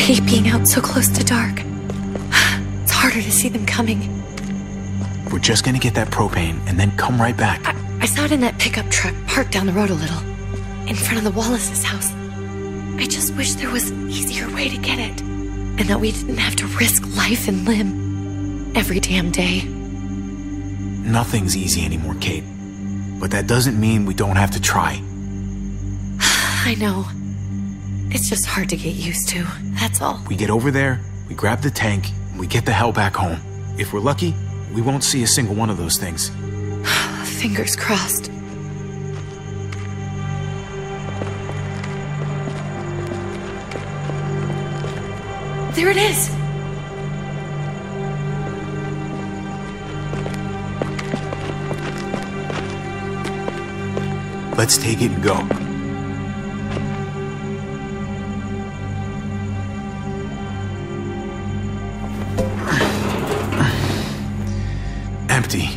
hate being out so close to dark. It's harder to see them coming. We're just gonna get that propane and then come right back. I saw it in that pickup truck parked down the road a little, in front of the Wallace's house. I just wish there was an easier way to get it, and that we didn't have to risk life and limb every damn day. Nothing's easy anymore, Kate. But that doesn't mean we don't have to try. I know. It's just hard to get used to, that's all. We get over there, we grab the tank, and we get the hell back home. If we're lucky, we won't see a single one of those things. Fingers crossed. There it is! Let's take it and go. Empty.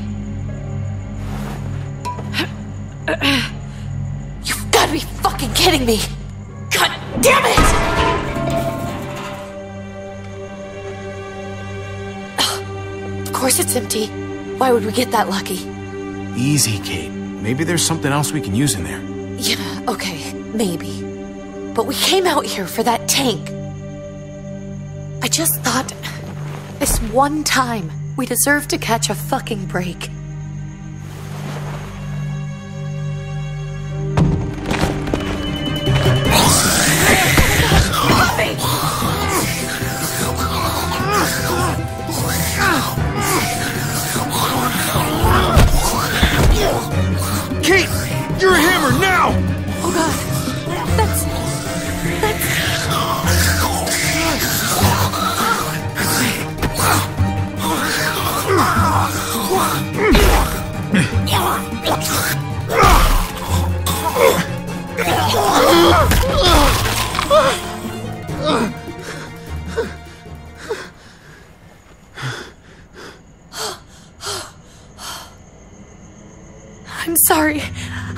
You've got to be fucking kidding me! God damn it! Of course it's empty. Why would we get that lucky? Easy, Kate. Maybe there's something else we can use in there. Yeah, okay, maybe. But we came out here for that tank. I just thought, this one time, we deserve to catch a fucking break. Kate! You're a hammer now! Oh god. That's... I'm sorry.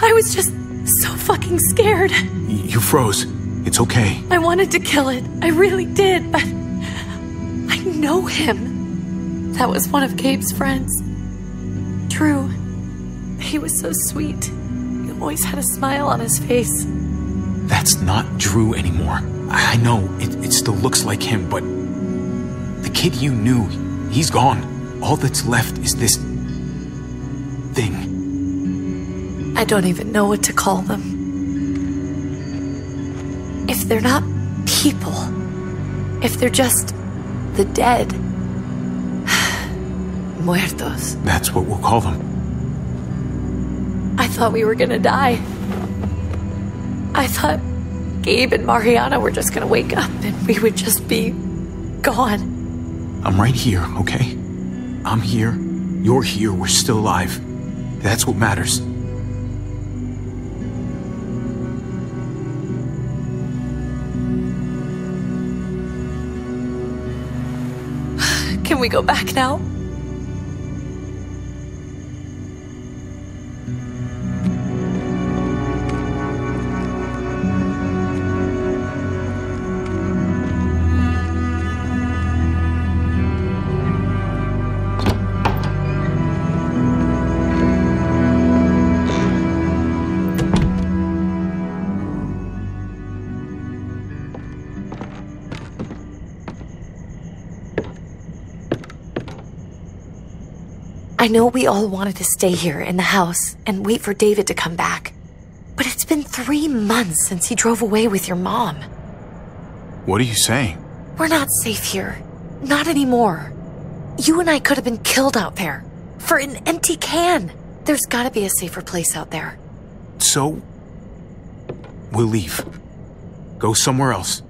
I was just so fucking scared. You froze. It's okay. I wanted to kill it. I really did, but I know him. That was one of Gabe's friends. Drew. He was so sweet. He always had a smile on his face. That's not Drew anymore. I know, it still looks like him, but the kid you knew, he's gone. All that's left is this thing. I don't even know what to call them. If they're not people, if they're just the dead, muertos. That's what we'll call them. I thought we were gonna die. I thought Gabe and Mariana were just gonna wake up and we would just be gone. I'm right here, okay? I'm here, you're here, we're still alive. That's what matters. Can we go back now? I know we all wanted to stay here in the house and wait for David to come back. But it's been 3 months since he drove away with your mom. What are you saying? We're not safe here. Not anymore. You and I could have been killed out there. For an empty can. There's gotta be a safer place out there. So, we'll leave. Go somewhere else.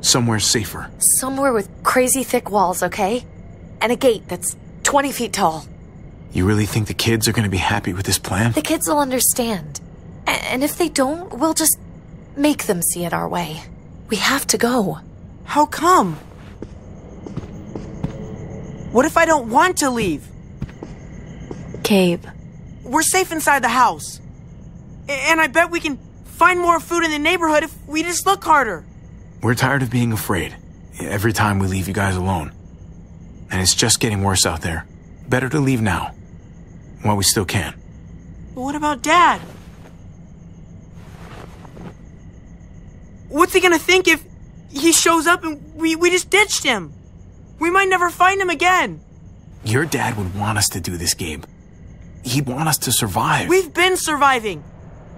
Somewhere safer. Somewhere with crazy thick walls, okay? And a gate that's 20 feet tall. You really think the kids are gonna be happy with this plan? The kids will understand. And if they don't, we'll just make them see it our way. We have to go. How come? What if I don't want to leave? Gabe. We're safe inside the house. And I bet we can find more food in the neighborhood if we just look harder. We're tired of being afraid. every time we leave you guys alone. And it's just getting worse out there. Better to leave now, while we still can. But what about Dad? What's he gonna think if he shows up and we just ditched him? We might never find him again. Your dad would want us to do this, Gabe. He'd want us to survive. We've been surviving.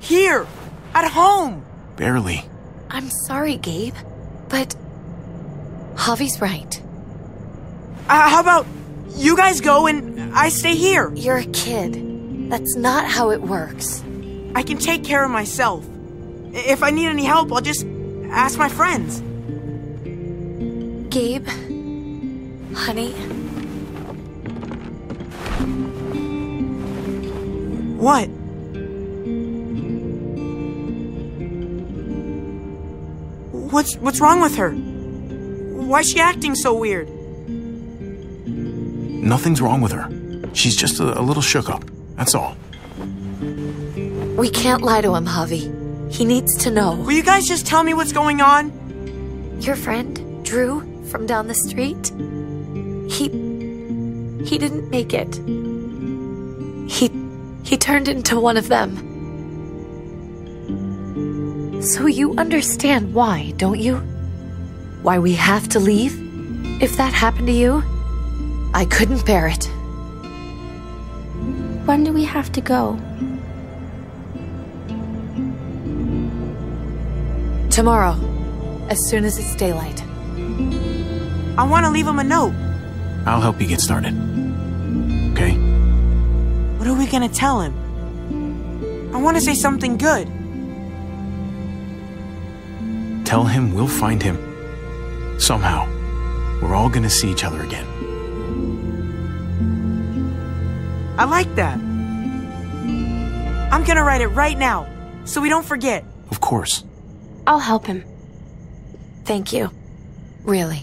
Here. At home. Barely. I'm sorry, Gabe, but Javi's right. How about you guys go and I stay here? You're a kid. That's not how it works. I can take care of myself. If I need any help, I'll just ask my friends. Gabe, honey. What? What's wrong with her? Why's she acting so weird? Nothing's wrong with her. She's just a little shook up. That's all. We can't lie to him, Javi. He needs to know. Will you guys just tell me what's going on? Your friend, Drew, from down the street, he didn't make it. He turned into one of them. So you understand why, don't you? Why we have to leave? If that happened to you, I couldn't bear it. When do we have to go? Tomorrow, as soon as it's daylight. I want to leave him a note. I'll help you get started. Okay? What are we gonna tell him? I want to say something good. Tell him we'll find him. Somehow. We're all gonna see each other again. I like that. I'm gonna write it right now, so we don't forget. Of course. I'll help him. Thank you. Really.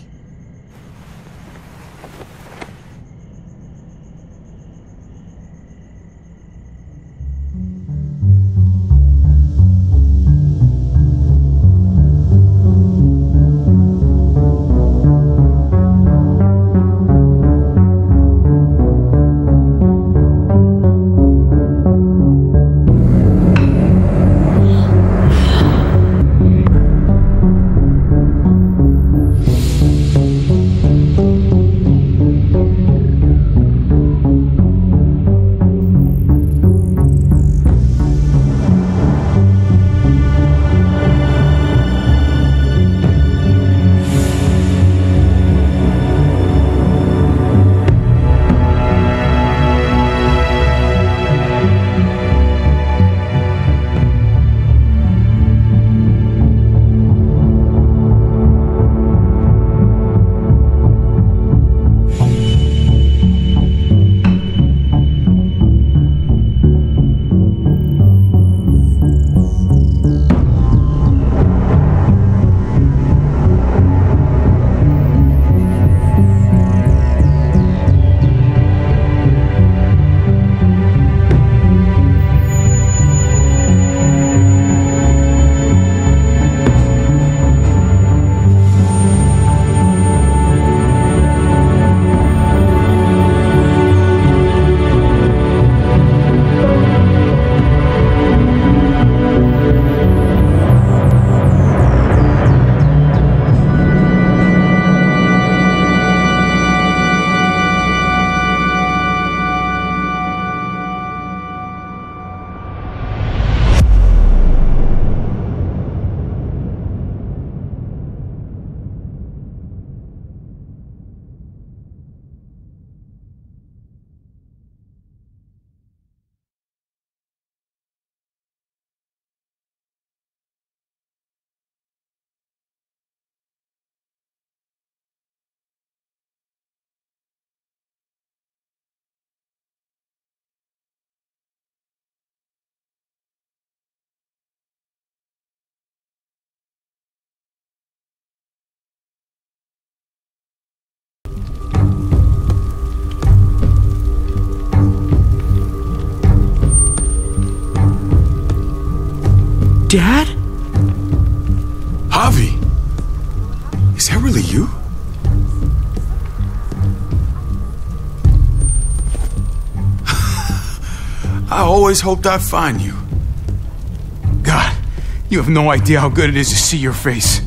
Dad? Javi! Is that really you? I always hoped I'd find you. God, you have no idea how good it is to see your face.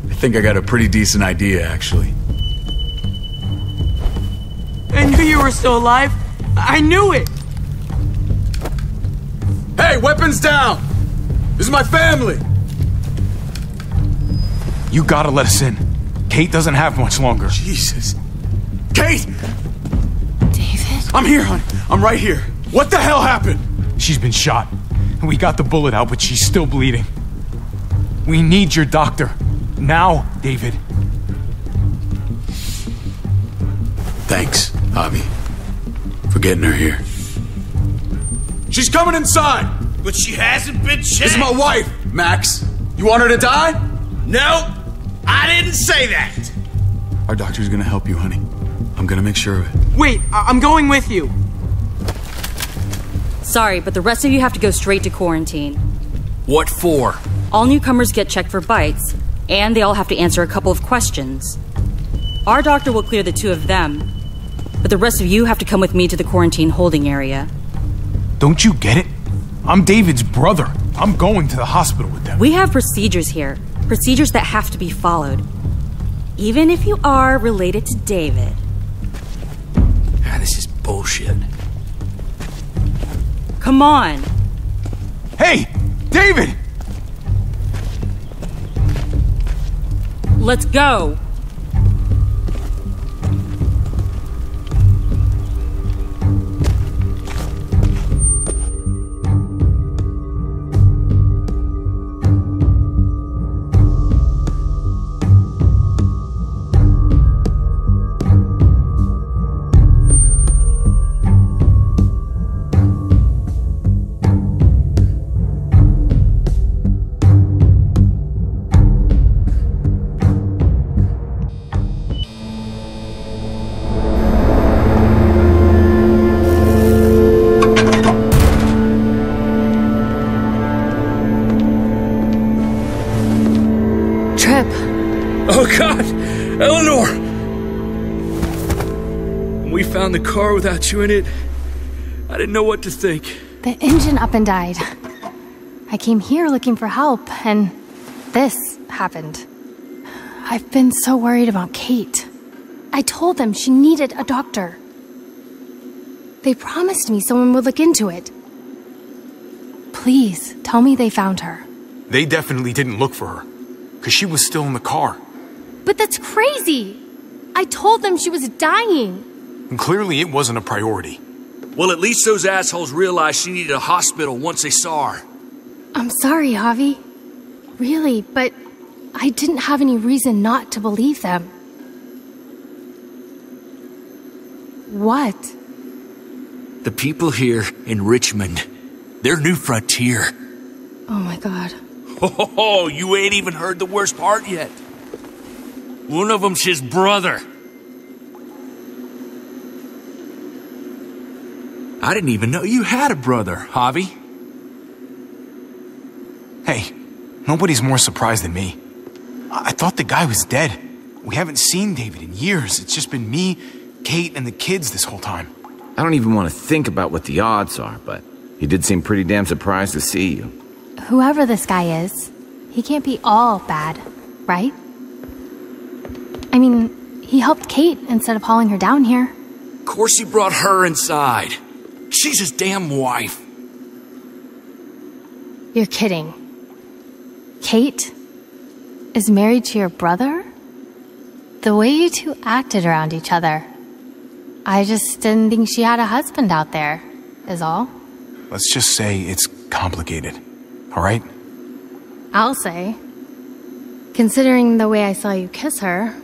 I think I got a pretty decent idea, actually. I knew you were still alive. I knew it. Hey, weapons down! This is my family! You gotta let us in. Kate doesn't have much longer. Jesus. Kate! David? I'm here, hon. I'm right here. What the hell happened? She's been shot. We got the bullet out, but she's still bleeding. We need your doctor. Now, David. Thanks, Javi, for getting her here. She's coming inside! But she hasn't been checked. This is my wife, Max. You want her to die? No, I didn't say that. Our doctor's gonna help you, honey. I'm gonna make sure of it. Wait, I'm going with you. Sorry, but the rest of you have to go straight to quarantine. What for? All newcomers get checked for bites, and they all have to answer a couple of questions. Our doctor will clear the two of them, but the rest of you have to come with me to the quarantine holding area. Don't you get it? I'm David's brother. I'm going to the hospital with them. We have procedures here, procedures that have to be followed. Even if you are related to David. Ah, this is bullshit. Come on. Hey, David! Let's go. Oh, God! Eleanor! When we found the car without you in it, I didn't know what to think. The engine up and died. I came here looking for help, and this happened. I've been so worried about Kate. I told them she needed a doctor. They promised me someone would look into it. Please, tell me they found her. They definitely didn't look for her, because she was still in the car. But that's crazy! I told them she was dying. And clearly it wasn't a priority. Well, at least those assholes realized she needed a hospital once they saw her. I'm sorry, Javi. Really, but I didn't have any reason not to believe them. What? The people here in Richmond, their new frontier. Oh my God. Oh, you ain't even heard the worst part yet. One of them's his brother. I didn't even know you had a brother, Javi. Hey, nobody's more surprised than me. I thought the guy was dead. We haven't seen David in years. It's just been me, Kate, and the kids this whole time. I don't even want to think about what the odds are, but he did seem pretty damn surprised to see you. Whoever this guy is, he can't be all bad, right? I mean, he helped Kate instead of hauling her down here. Of course he brought her inside. She's his damn wife. You're kidding. Kate is married to your brother? The way you two acted around each other. I just didn't think she had a husband out there, is all. Let's just say it's complicated, all right? I'll say. Considering the way I saw you kiss her.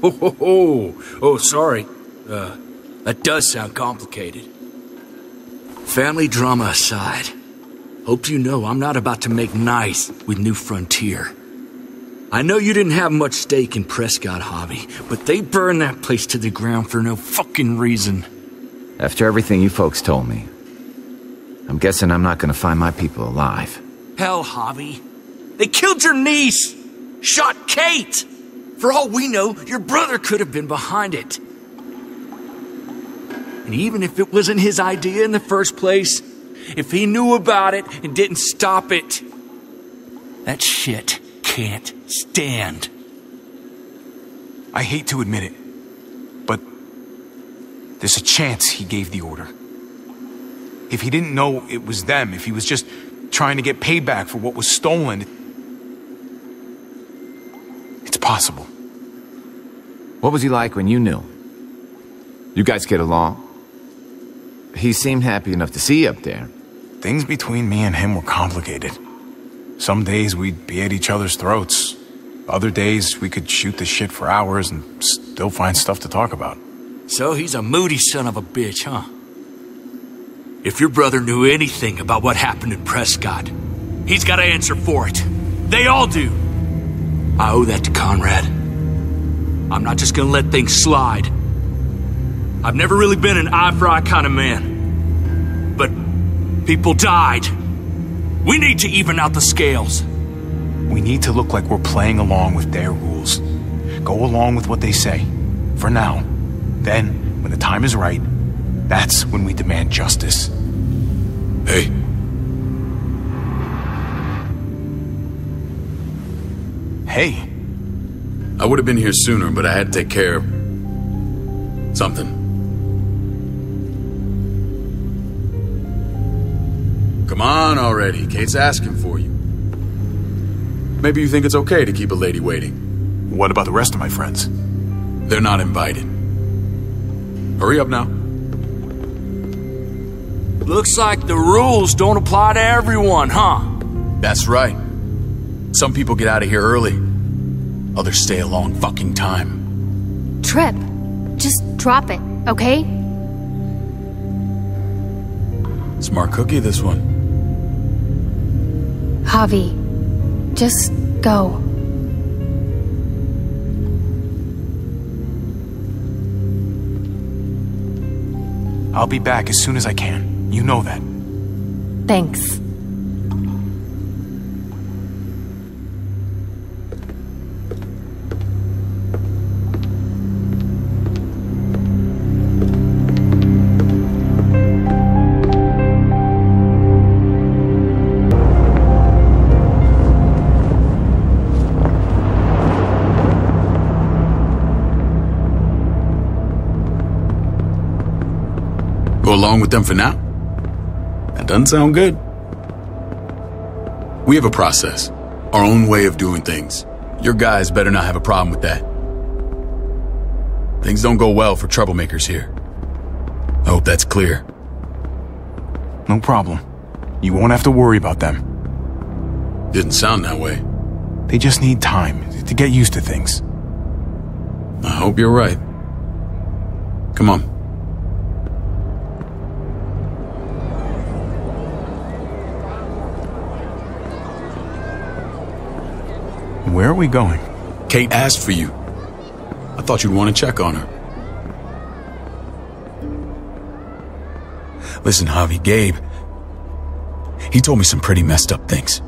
Oh, sorry. That does sound complicated. Family drama aside, hope you know I'm not about to make nice with New Frontier. I know you didn't have much stake in Prescott, Javi, but they burned that place to the ground for no fucking reason. After everything you folks told me, I'm guessing I'm not gonna find my people alive. Hell, Javi. They killed your niece! Shot Kate! For all we know, your brother could have been behind it. And even if it wasn't his idea in the first place, if he knew about it and didn't stop it, that shit can't stand. I hate to admit it, but there's a chance he gave the order. If he didn't know it was them, if he was just trying to get payback for what was stolen, it's possible. What was he like when you knew? You guys get along? He seemed happy enough to see you up there. Things between me and him were complicated. Some days we'd be at each other's throats. Other days we could shoot the shit for hours and still find stuff to talk about. So he's a moody son of a bitch, huh? If your brother knew anything about what happened in Prescott, he's got to answer for it. They all do. I owe that to Conrad. I'm not just gonna let things slide. I've never really been an eye-for-eye kind of man. But people died. We need to even out the scales. We need to look like we're playing along with their rules. Go along with what they say. For now. Then, when the time is right, that's when we demand justice. Hey. Hey. I would have been here sooner, but I had to take care of something. Come on already. Kate's asking for you. Maybe you think it's okay to keep a lady waiting. What about the rest of my friends? They're not invited. Hurry up now. Looks like the rules don't apply to everyone, huh? That's right. Some people get out of here early. Others stay a long fucking time. Trip, just drop it, okay? Smart cookie, this one. Javi, just go. I'll be back as soon as I can. You know that. Thanks. Go along with them for now? That doesn't sound good. We have a process, our own way of doing things. Your guys better not have a problem with that. Things don't go well for troublemakers here. I hope that's clear. No problem. You won't have to worry about them. Didn't sound that way. They just need time to get used to things. I hope you're right. Come on. Where are we going? Kate asked for you. I thought you'd want to check on her. Listen, Javi, Gabe, he told me some pretty messed up things.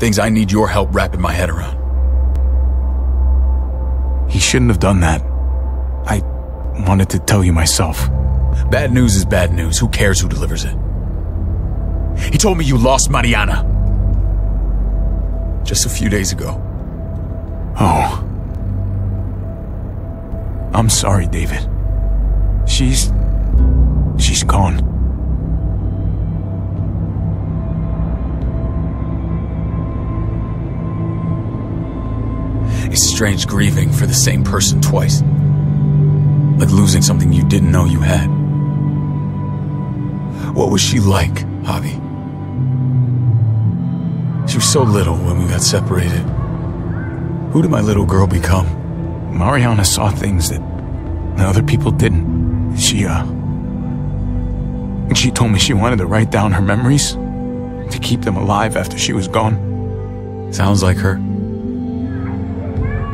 Things I need your help wrapping my head around. He shouldn't have done that. I wanted to tell you myself. Bad news is bad news. Who cares who delivers it? He told me you lost Mariana. Just a few days ago. Oh. I'm sorry, David. She's gone. It's strange grieving for the same person twice. Like losing something you didn't know you had. What was she like, Javi? She was so little when we got separated. Who did my little girl become? Mariana saw things that other people didn't. She told me she wanted to write down her memories to keep them alive after she was gone. Sounds like her.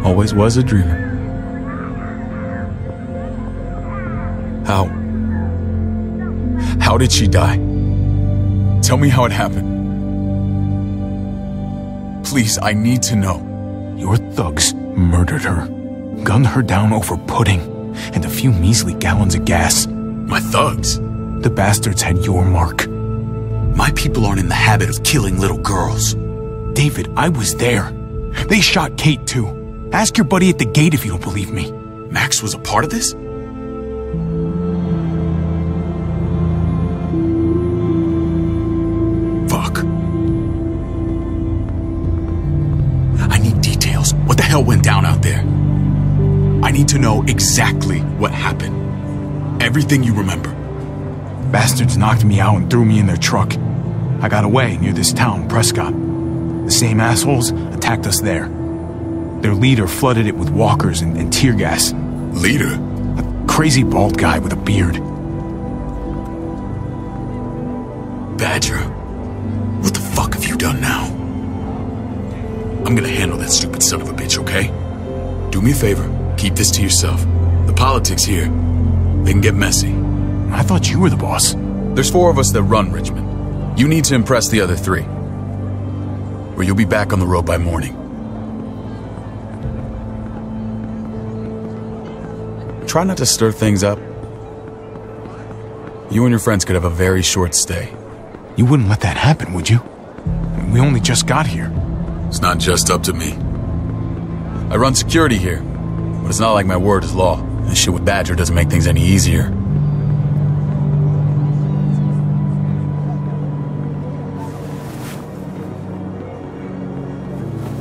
Always was a dreamer. How did she die? Tell me how it happened. Please, I need to know. Your thugs murdered her, gunned her down over pudding and a few measly gallons of gas. My thugs? The bastards had your mark. My people aren't in the habit of killing little girls. David, I was there. They shot Kate too. Ask your buddy at the gate if you don't believe me. Max was a part of this? Fuck. I need details. What the hell went down out there? I need to know exactly what happened. Everything you remember. Bastards knocked me out and threw me in their truck. I got away near this town, Prescott. The same assholes attacked us there. Their leader flooded it with walkers and tear gas. Leader? A crazy bald guy with a beard. Badger, what the fuck have you done now? I'm gonna handle that stupid son of a bitch, okay? Do me a favor, keep this to yourself. The politics here, they can get messy. I thought you were the boss. There's 4 of us that run Richmond. You need to impress the other 3. Or you'll be back on the road by morning. Try not to stir things up. You and your friends could have a very short stay. You wouldn't let that happen, would you? We only just got here. It's not just up to me. I run security here, but it's not like my word is law. And shit with Badger doesn't make things any easier.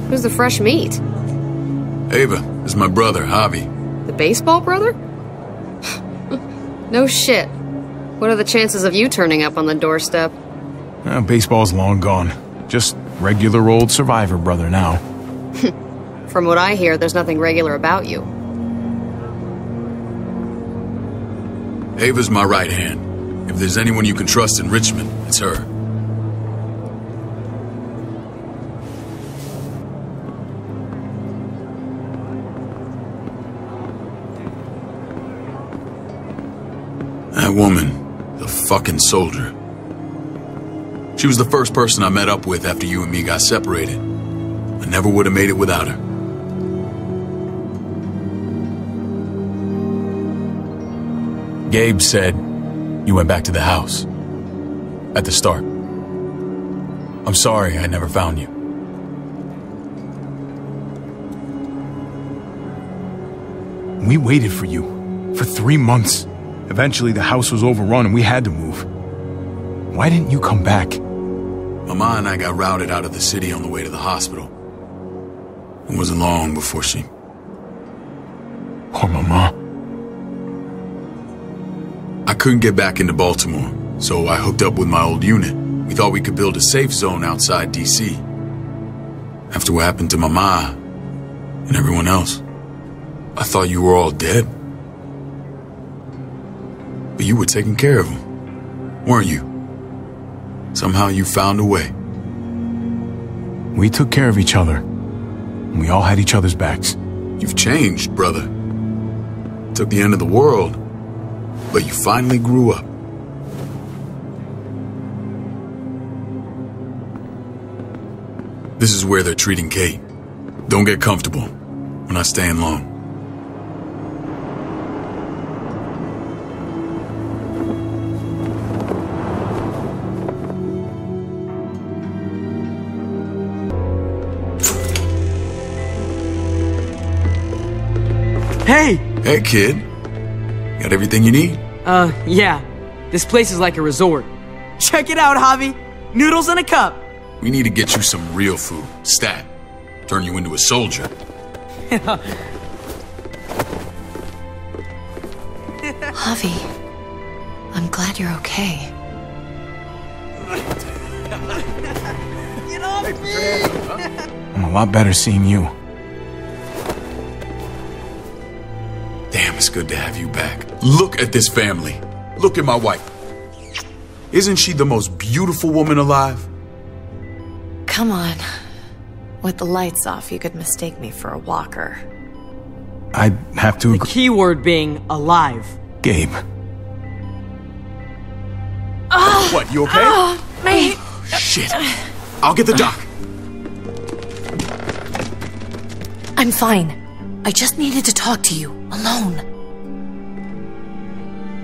Who's the fresh meat? Ava, this is my brother, Javi. The baseball brother? No shit. What are the chances of you turning up on the doorstep? Baseball's long gone. Just regular old survivor brother now. From what I hear, there's nothing regular about you. Ava's my right hand. If there's anyone you can trust in Richmond, it's her. That woman, the fucking soldier. She was the first person I met up with after you and me got separated. I never would have made it without her. Gabe said you went back to the house. At the start. I'm sorry I never found you. We waited for you. For 3 months. Eventually the house was overrun and we had to move. Why didn't you come back? Mama and I got routed out of the city on the way to the hospital. It wasn't long before she... Poor Mama. I couldn't get back into Baltimore, so I hooked up with my old unit. We thought we could build a safe zone outside D.C. After what happened to Mama and everyone else, I thought you were all dead. But you were taking care of them, weren't you? Somehow you found a way. We took care of each other. And we all had each other's backs. You've changed, brother. It took the end of the world, but you finally grew up. This is where they're treating Kate. Don't get comfortable. We're not staying long. Hey! Hey, kid. Got everything you need? Yeah. This place is like a resort. Check it out, Javi. Noodles in a cup. We need to get you some real food. Stat. Turn you into a soldier. Javi, I'm glad you're okay. Get off me! I'm a lot better seeing you. Damn, it's good to have you back. Look at this family. Look at my wife. Isn't she the most beautiful woman alive? Come on. With the lights off, you could mistake me for a walker. I'd have to The agree. key word being alive. Gabe. What, you okay? Me. Shit. I'll get the doc. I'm fine. I just needed to talk to you, alone.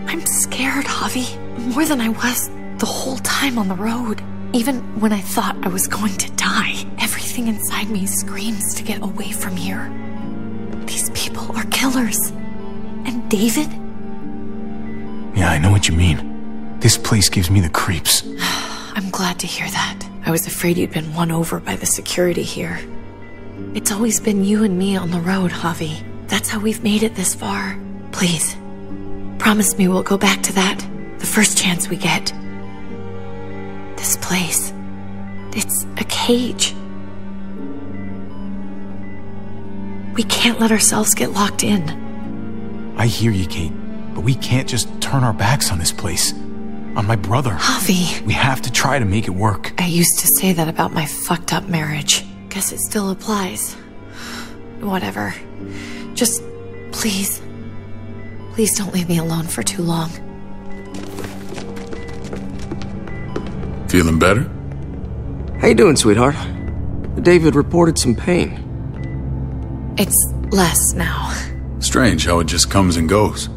I'm scared, Javi. More than I was the whole time on the road. Even when I thought I was going to die, everything inside me screams to get away from here. These people are killers. And David? Yeah, I know what you mean. This place gives me the creeps. I'm glad to hear that. I was afraid you'd been won over by the security here. It's always been you and me on the road, Javi. That's how we've made it this far. Please, promise me we'll go back to that the first chance we get. This place, it's a cage. We can't let ourselves get locked in. I hear you, Kate, but we can't just turn our backs on this place. On my brother. Javi. We have to try to make it work. I used to say that about my fucked up marriage. Guess it still applies. Whatever. Just, please. Please don't leave me alone for too long. Feeling better? How you doing, sweetheart? David reported some pain. It's less now. Strange how it just comes and goes.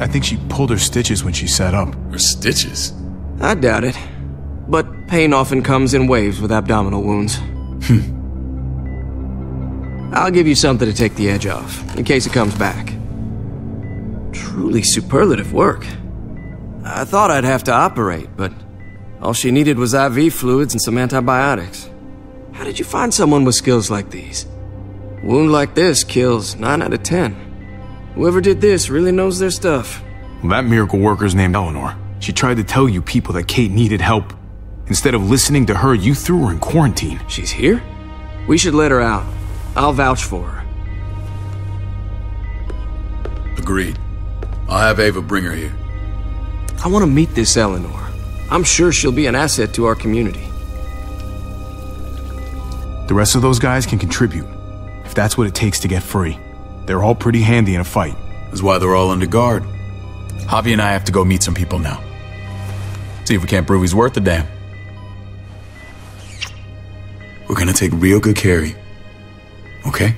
I think she pulled her stitches when she sat up. Her stitches? I doubt it. But pain often comes in waves with abdominal wounds. I'll give you something to take the edge off, in case it comes back. Truly superlative work. I thought I'd have to operate, but all she needed was IV fluids and some antibiotics. How did you find someone with skills like these? A wound like this kills 9 out of 10. Whoever did this really knows their stuff. Well, that miracle worker's named Eleanor. She tried to tell you people that Kate needed help. Instead of listening to her, you threw her in quarantine. She's here? We should let her out. I'll vouch for her. Agreed. I'll have Ava bring her here. I want to meet this Eleanor. I'm sure she'll be an asset to our community. The rest of those guys can contribute, if that's what it takes to get free. They're all pretty handy in a fight. That's why they're all under guard. Javi and I have to go meet some people now. See if we can't prove he's worth the damn. We're gonna take real good care of you. Okay?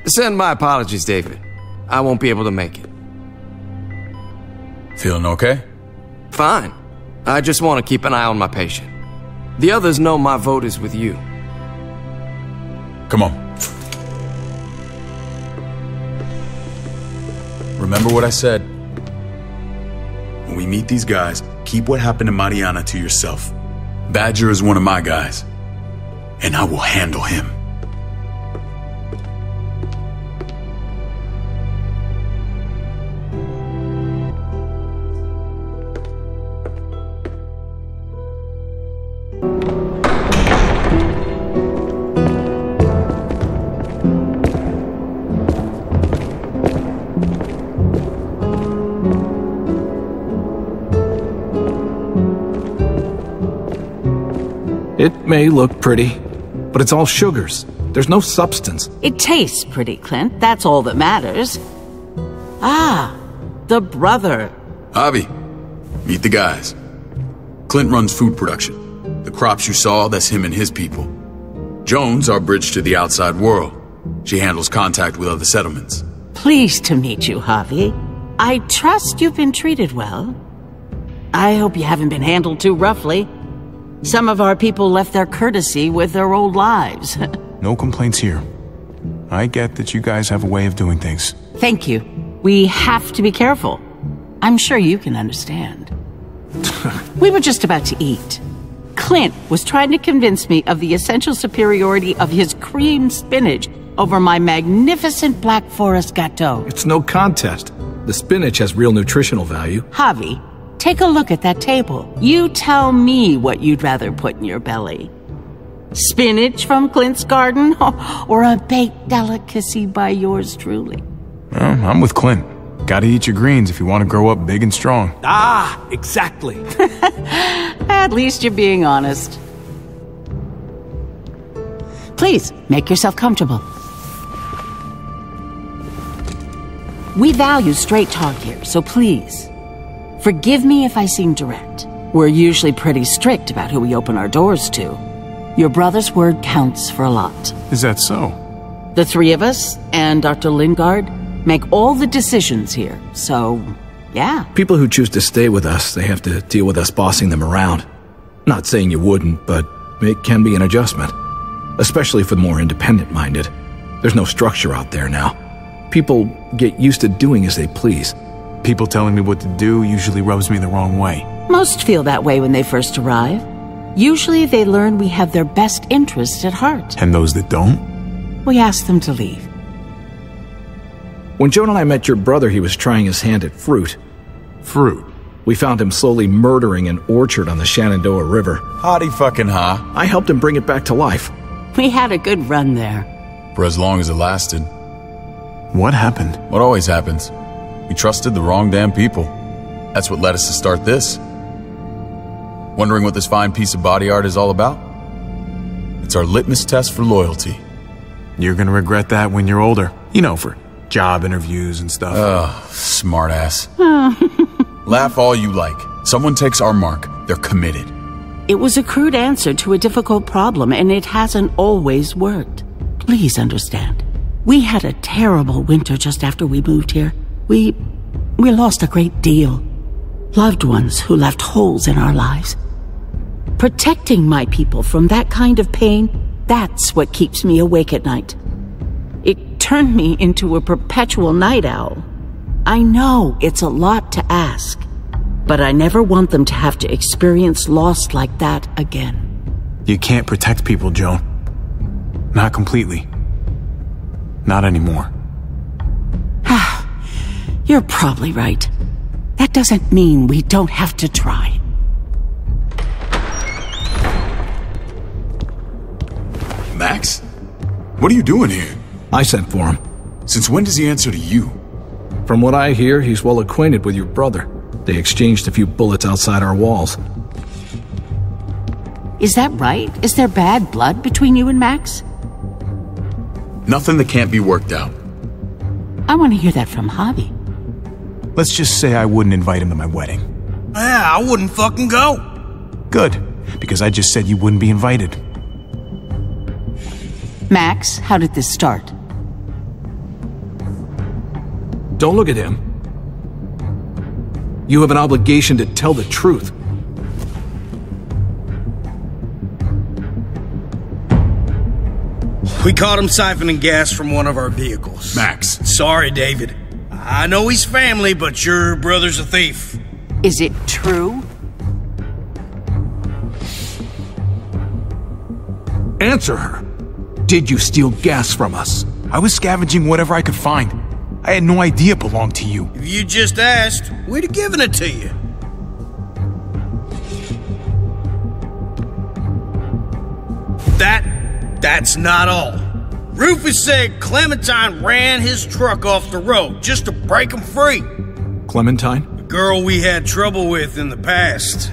Send my apologies, David. I won't be able to make it. Feeling okay? Fine. I just want to keep an eye on my patient. The others know my vote is with you. Come on. Remember what I said. When we meet these guys, keep what happened to Mariana to yourself. Badger is one of my guys, and I will handle him. It may look pretty, but it's all sugars. There's no substance. It tastes pretty, Clint. That's all that matters. Ah, the brother. Javi, meet the guys. Clint runs food production. The crops you saw, that's him and his people. Jones, our bridge to the outside world. She handles contact with other settlements. Pleased to meet you, Javi. I trust you've been treated well. I hope you haven't been handled too roughly. Some of our people left their courtesy with their old lives. No complaints here. I get that you guys have a way of doing things. Thank you. We have to be careful. I'm sure you can understand. We were just about to eat. Clint was trying to convince me of the essential superiority of his creamed spinach over my magnificent Black Forest gâteau. It's no contest. The spinach has real nutritional value. Javi, take a look at that table. You tell me what you'd rather put in your belly. Spinach from Clint's garden, or a baked delicacy by yours truly? Well, I'm with Clint. Gotta eat your greens if you want to grow up big and strong. Ah, exactly. At least you're being honest. Please, make yourself comfortable. We value straight talk here, so please, forgive me if I seem direct. We're usually pretty strict about who we open our doors to. Your brother's word counts for a lot. Is that so? The three of us and Dr. Lingard make all the decisions here, so, yeah. People who choose to stay with us, they have to deal with us bossing them around. Not saying you wouldn't, but it can be an adjustment. Especially for the more independent-minded. There's no structure out there now. People get used to doing as they please. People telling me what to do usually rubs me the wrong way. Most feel that way when they first arrive. Usually they learn we have their best interests at heart. And those that don't? We ask them to leave. When Joan and I met your brother, he was trying his hand at fruit. Fruit? We found him slowly murdering an orchard on the Shenandoah River. Howdy fucking ha. I helped him bring it back to life. We had a good run there. For as long as it lasted. What happened? What always happens. We trusted the wrong damn people. That's what led us to start this. Wondering what this fine piece of body art is all about? It's our litmus test for loyalty. You're gonna regret that when you're older. You know, for job interviews and stuff. Ugh, smartass. Laugh all you like. Someone takes our mark, they're committed. It was a crude answer to a difficult problem, and it hasn't always worked. Please understand. We had a terrible winter just after we moved here. We lost a great deal. Loved ones who left holes in our lives. Protecting my people from that kind of pain, that's what keeps me awake at night. It turned me into a perpetual night owl. I know it's a lot to ask, but I never want them to have to experience loss like that again. You can't protect people, Joan. Not completely. Not anymore. You're probably right. That doesn't mean we don't have to try. Max? What are you doing here? I sent for him. Since when does he answer to you? From what I hear, he's well acquainted with your brother. They exchanged a few bullets outside our walls. Is that right? Is there bad blood between you and Max? Nothing that can't be worked out. I want to hear that from Javi. Let's just say I wouldn't invite him to my wedding. Yeah, I wouldn't fucking go. Good, because I just said you wouldn't be invited. Max, how did this start? Don't look at him. You have an obligation to tell the truth. We caught him siphoning gas from one of our vehicles. Max. Sorry, David. I know he's family, but your brother's a thief. Is it true? Answer her. Did you steal gas from us? I was scavenging whatever I could find. I had no idea it belonged to you. If you just asked, we'd have given it to you. That's not all. Rufus said Clementine ran his truck off the road just to break him free. Clementine? The girl we had trouble with in the past.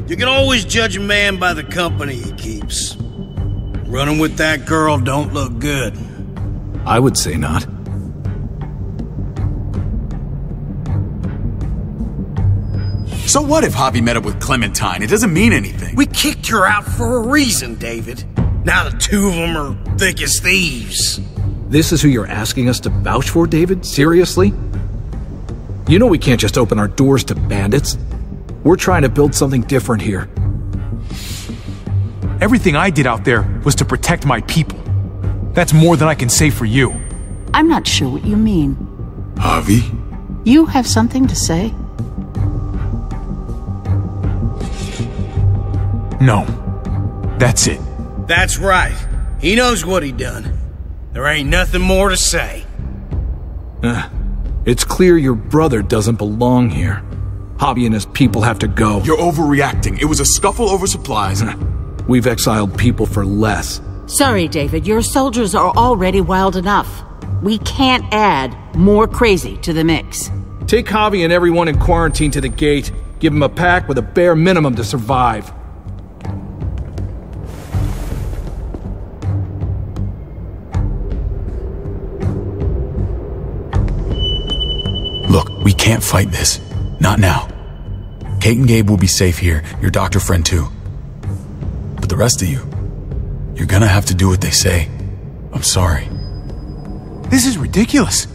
You can always judge a man by the company he keeps. Running with that girl don't look good. I would say not. So what if Javi met up with Clementine? It doesn't mean anything. We kicked her out for a reason, David. Now the two of them are thick as thieves. This is who you're asking us to vouch for, David? Seriously? You know we can't just open our doors to bandits. We're trying to build something different here. Everything I did out there was to protect my people. That's more than I can say for you. I'm not sure what you mean. Javi? You have something to say? No. That's it. That's right. He knows what he done. There ain't nothing more to say. It's clear your brother doesn't belong here. Javi and his people have to go. You're overreacting. It was a scuffle over supplies. We've exiled people for less. Sorry, David. Your soldiers are already wild enough. We can't add more crazy to the mix. Take Javi and everyone in quarantine to the gate. Give them a pack with a bare minimum to survive. Look, we can't fight this. Not now. Kate and Gabe will be safe here, your doctor friend too. But the rest of you, you're gonna have to do what they say. I'm sorry. This is ridiculous.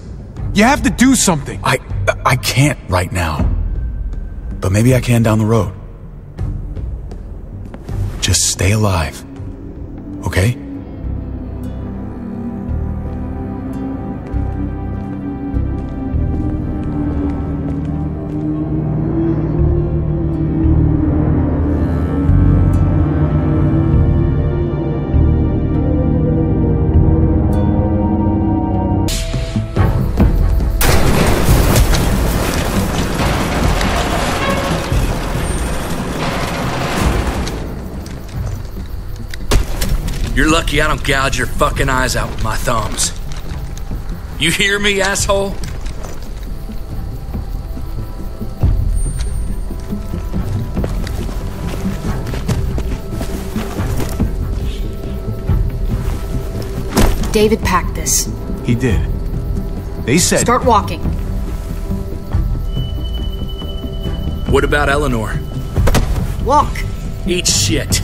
You have to do something. I can't right now. But maybe I can down the road. Just stay alive. Okay? You're lucky I don't gouge your fucking eyes out with my thumbs. You hear me, asshole? David packed this. He did. They said... Start walking. What about Eleanor? Walk. Eat shit.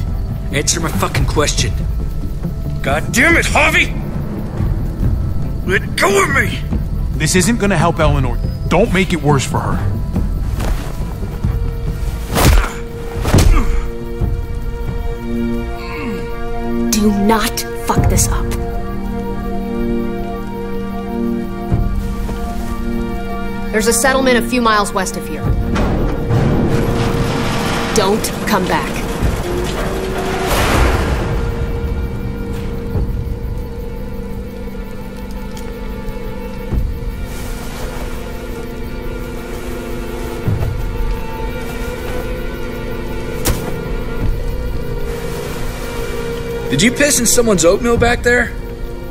Answer my fucking question. God damn it, Harvey! Let go of me! This isn't gonna help Eleanor. Don't make it worse for her. Do not fuck this up. There's a settlement a few miles west of here. Don't come back. Did you piss in someone's oatmeal back there?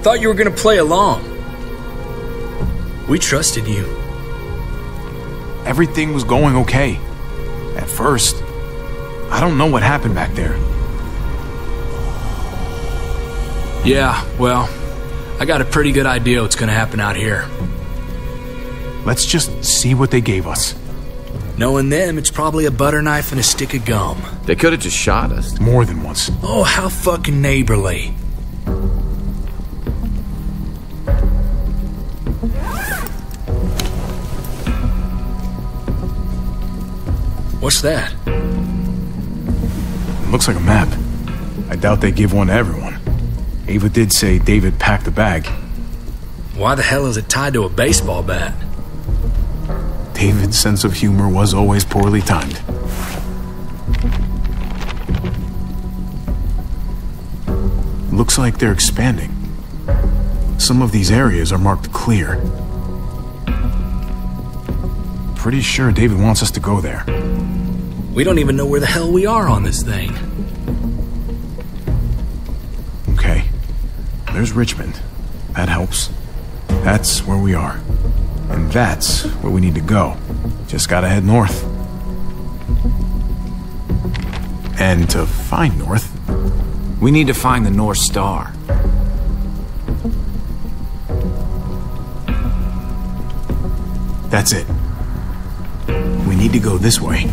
Thought you were gonna play along. We trusted you. Everything was going okay. At first. I don't know what happened back there. Yeah, well, I got a pretty good idea what's gonna happen out here. Let's just see what they gave us. Knowing them, it's probably a butter knife and a stick of gum. They could have just shot us. More than once. Oh, how fucking neighborly. What's that? Looks like a map. I doubt they give one to everyone. Ava did say David packed the bag. Why the hell is it tied to a baseball bat? David's sense of humor was always poorly timed. Looks like they're expanding. Some of these areas are marked clear. Pretty sure David wants us to go there. We don't even know where the hell we are on this thing. Okay. There's Richmond. That helps. That's where we are. And that's where we need to go. Just gotta head north. And to find north... We need to find the North Star. That's it. We need to go this way.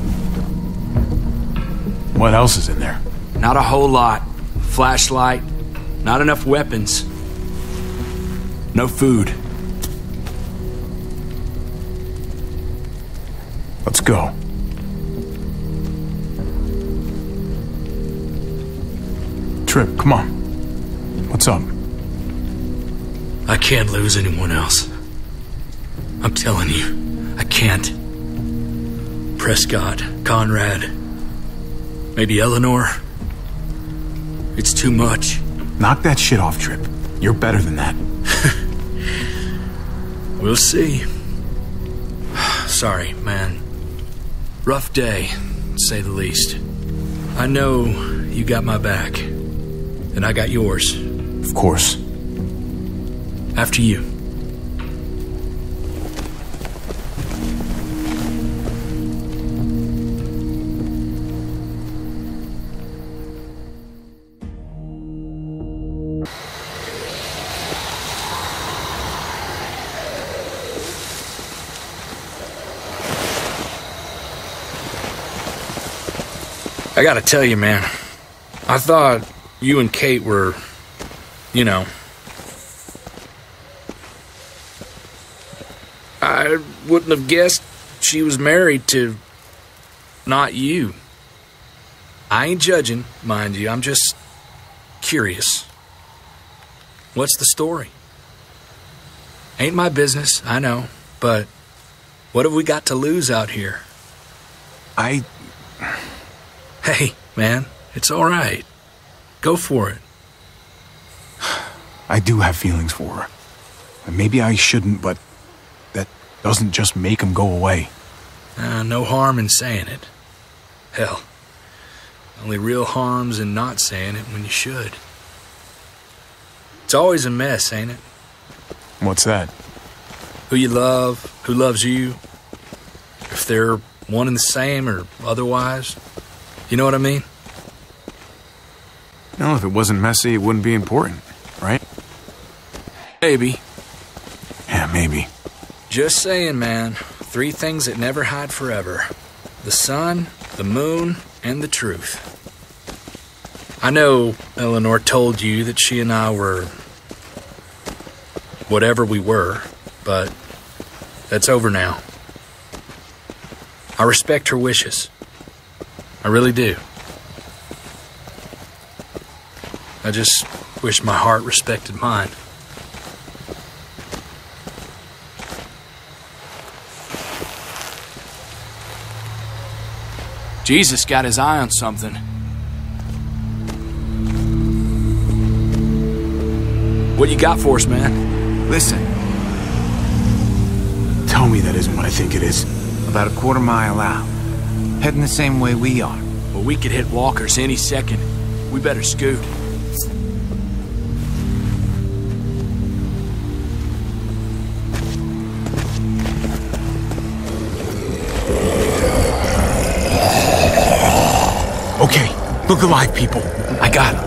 What else is in there? Not a whole lot. Flashlight. Not enough weapons. No food. Let's go. Trip, come on. What's up? I can't lose anyone else. I'm telling you, I can't. Prescott, Conrad, maybe Eleanor. It's too much. Knock that shit off, Trip. You're better than that. We'll see. Sorry, man. Rough day, to say the least. I know you got my back. And I got yours. Of course. After you. I gotta tell you, man. I thought you and Kate were, you know. I wouldn't have guessed she was married to... not you. I ain't judging, mind you. I'm just curious. What's the story? Ain't my business, I know, but what have we got to lose out here? Hey, man, it's all right. Go for it. I do have feelings for her. And maybe I shouldn't, but that doesn't just make them go away. No harm in saying it. Hell, only real harm's in not saying it when you should. It's always a mess, ain't it? What's that? Who you love, who loves you, if they're one and the same or otherwise. You know what I mean? No, if it wasn't messy, it wouldn't be important, right? Maybe. Yeah, maybe. Just saying, man. 3 things that never hide forever. The sun, the moon, and the truth. I know Eleanor told you that she and I were... whatever we were, but that's over now. I respect her wishes. I really do. I just wish my heart respected mine. Jesus got his eye on something. What you got for us, man? Listen. Tell me that isn't what I think it is. About a quarter mile out. Heading the same way we are. Well, we could hit walkers any second. We better scoot. Okay, look alive, people. I got him.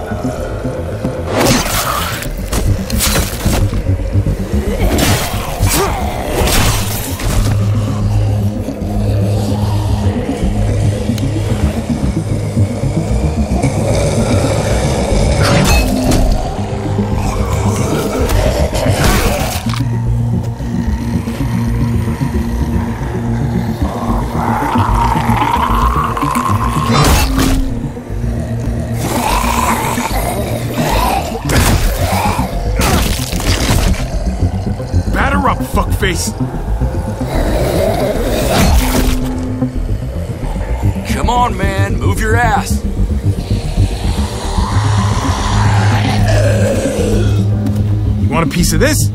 Face. Come on, man. Move your ass. You want a piece of this?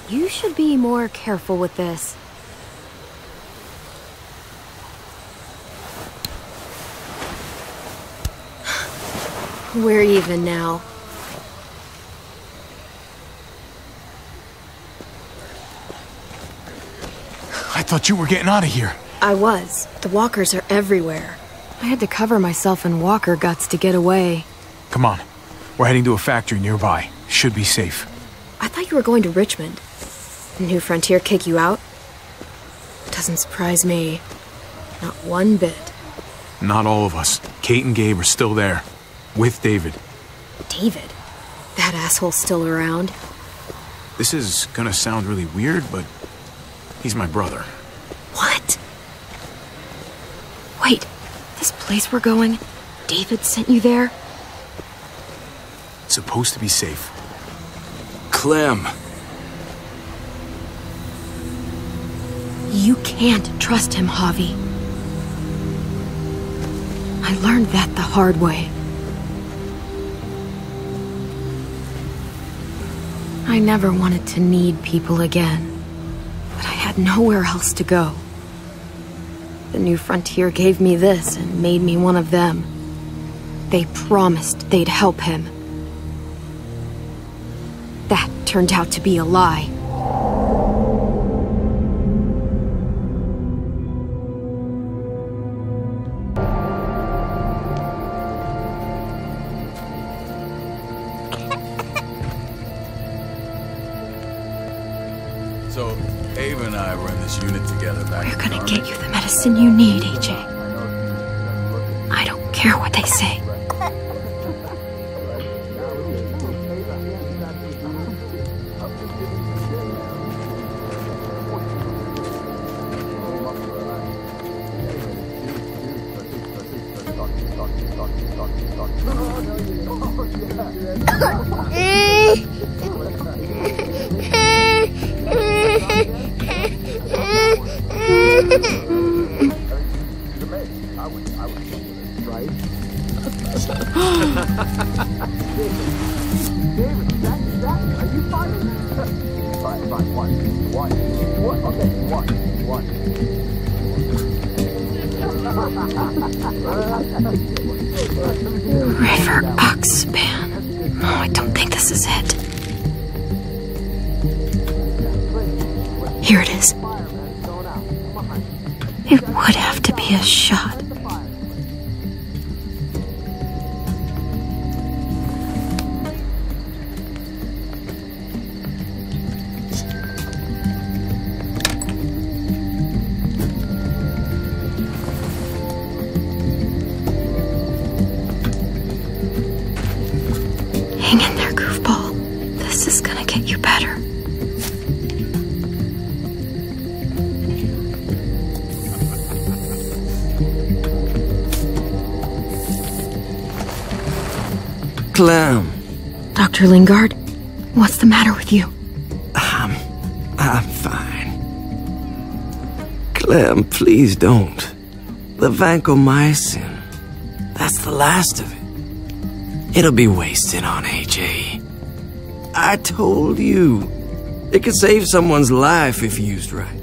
You should be more careful with this. We're even now. I thought you were getting out of here. I was. The walkers are everywhere. I had to cover myself in walker guts to get away. Come on. We're heading to a factory nearby. Should be safe. I thought you were going to Richmond. New Frontier kick you out? Doesn't surprise me. Not one bit. Not all of us. Kate and Gabe are still there. With David. David? That asshole's still around? This is gonna sound really weird, but he's my brother. What? Wait, this place we're going, David sent you there? It's supposed to be safe. Clem. You can't trust him, Javi. I learned that the hard way. I never wanted to need people again, but I had nowhere else to go. The New Frontier gave me this and made me one of them. They promised they'd help him. That turned out to be a lie. So, Ava and I were in this unit together back. We're gonna get you the medicine you need, AJ. I don't care what they say. River Oxpan. Oh, I don't think this is it. Here it is. It would have to be a shot. Hang in there, goofball. This is gonna get you better. Clem. Dr. Lingard, what's the matter with you? I'm fine. Clem, please don't. The vancomycin. That's the last of it. It'll be wasted on AJ. I told you. It could save someone's life if used right.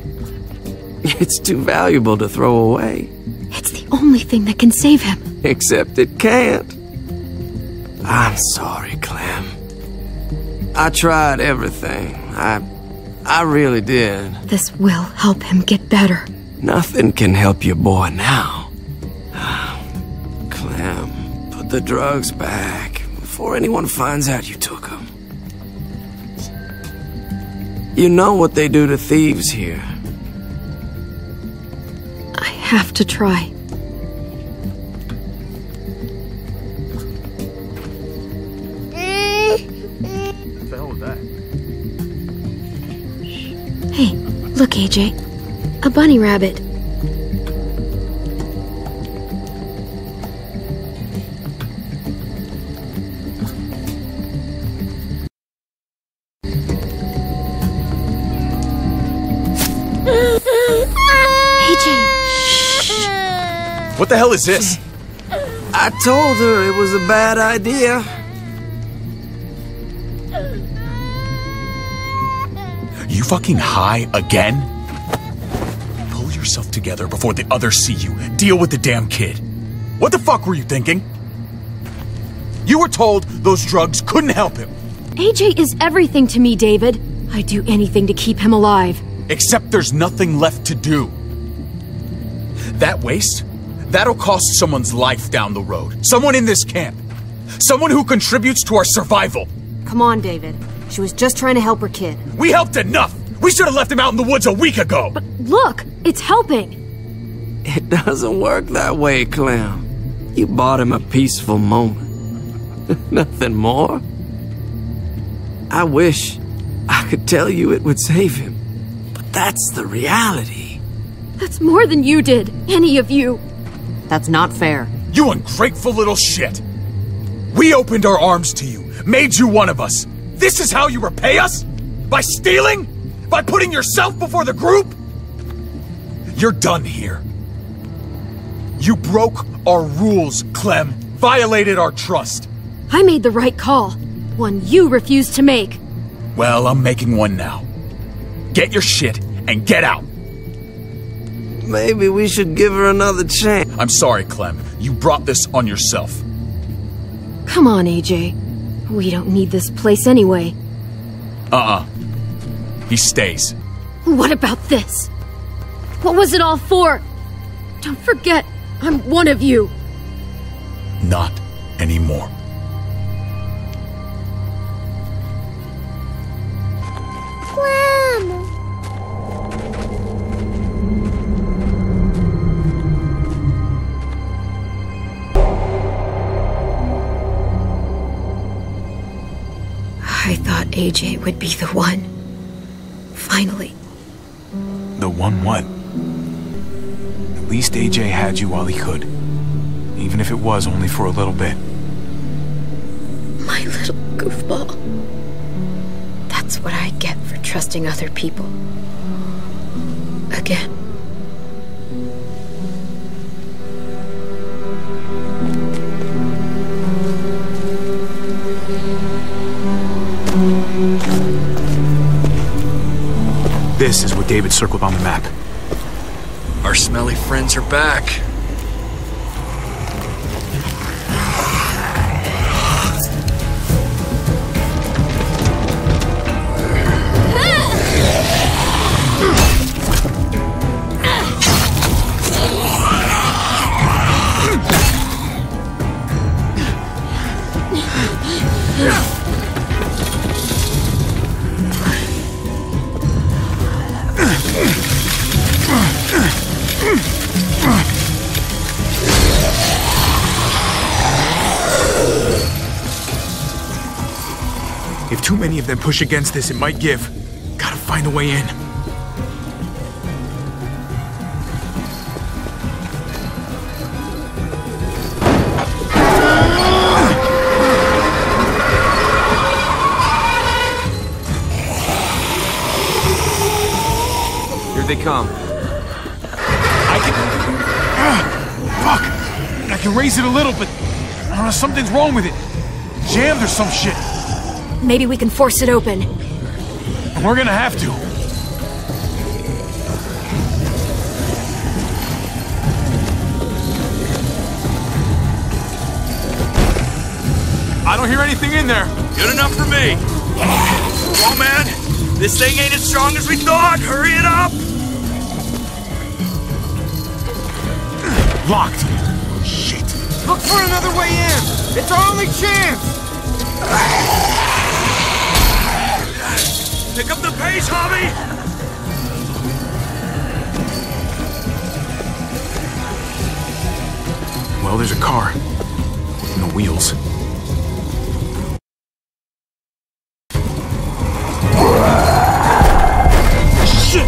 It's too valuable to throw away. It's the only thing that can save him. Except it can't. I'm sorry, Clem. I tried everything. I really did. This will help him get better. Nothing can help your boy now. Clem, put the drugs back before anyone finds out you took them. You know what they do to thieves here. I have to try. What the hell was that? Hey, look, AJ. A bunny rabbit. AJ! Shh! What the hell is this? I told her it was a bad idea. You fucking high again? Pull yourself together before the others see you. Deal with the damn kid. What the fuck were you thinking? You were told those drugs couldn't help him. AJ is everything to me, David. I'd do anything to keep him alive. Except there's nothing left to do. That waste, that'll cost someone's life down the road. Someone in this camp. Someone who contributes to our survival. Come on, David. She was just trying to help her kid. We helped enough! We should have left him out in the woods a week ago! But look, it's helping! It doesn't work that way, Clem. You bought him a peaceful moment. Nothing more. I wish I could tell you it would save him. But that's the reality. That's more than you did, any of you. That's not fair. You ungrateful little shit! We opened our arms to you, made you one of us. This is how you repay us? By stealing? By putting yourself before the group? You're done here. You broke our rules, Clem. Violated our trust. I made the right call. One you refused to make. Well, I'm making one now. Get your shit and get out! Maybe we should give her another chance. I'm sorry, Clem. You brought this on yourself. Come on, AJ. We don't need this place anyway. He stays. What about this? What was it all for? Don't forget, I'm one of you. Not anymore. Clem! I thought AJ would be the one. Finally. The one what? At least AJ had you while he could. Even if it was only for a little bit. My little goofball. That's what I get for trusting other people. Again. This is what David circled on the map. Our smelly friends are back. If too many of them push against this, it might give. Gotta find a way in. Here they come. I can... fuck! I can raise it a little, but... something's wrong with it. Jammed or some shit. Maybe we can force it open. We're gonna have to. I don't hear anything in there. Good enough for me. Come on, man. This thing ain't as strong as we thought. Hurry it up. Locked. Shit. Look for another way in. It's our only chance. Pick up the pace, Hobby! Well, there's a car. No wheels. Shit!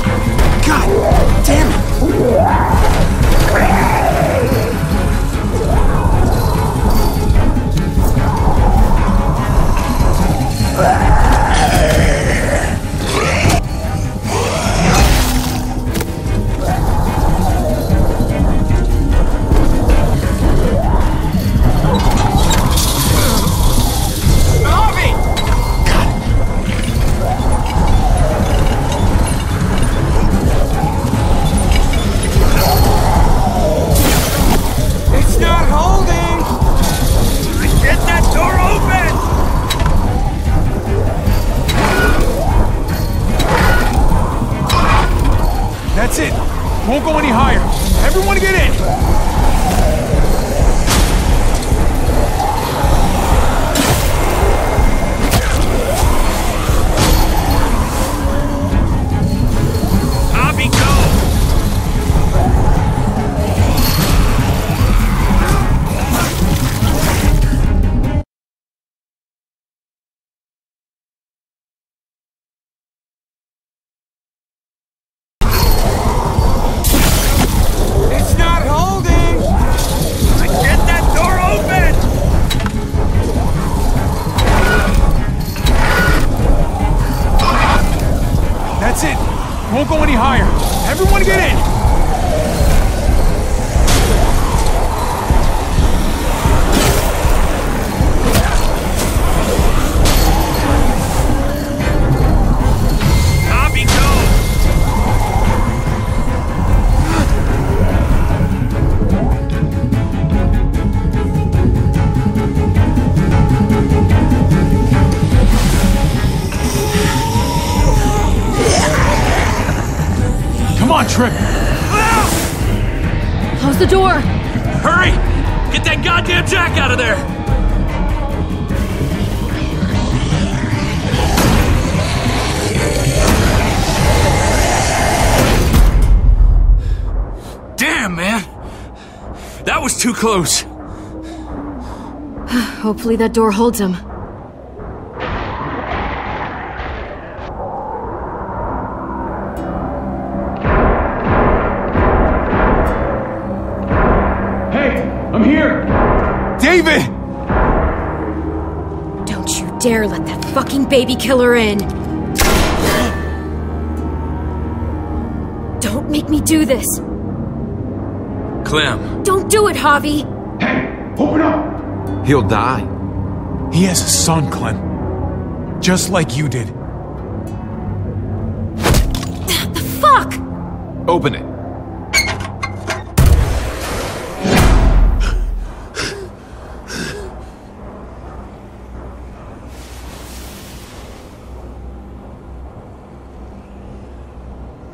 God damn it! That's it. Won't go any higher. Everyone get in. Hobby, go. That's it. Won't go any higher. Everyone get in. on, Trip! Close the door! Hurry! Get that goddamn Jack out of there! Damn, man! That was too close. Hopefully that door holds him. David! Don't you dare let that fucking baby killer in! Don't make me do this! Clem. Don't do it, Javi! Hey, open up! He'll die. He has a son, Clem. Just like you did. The fuck?! Open it.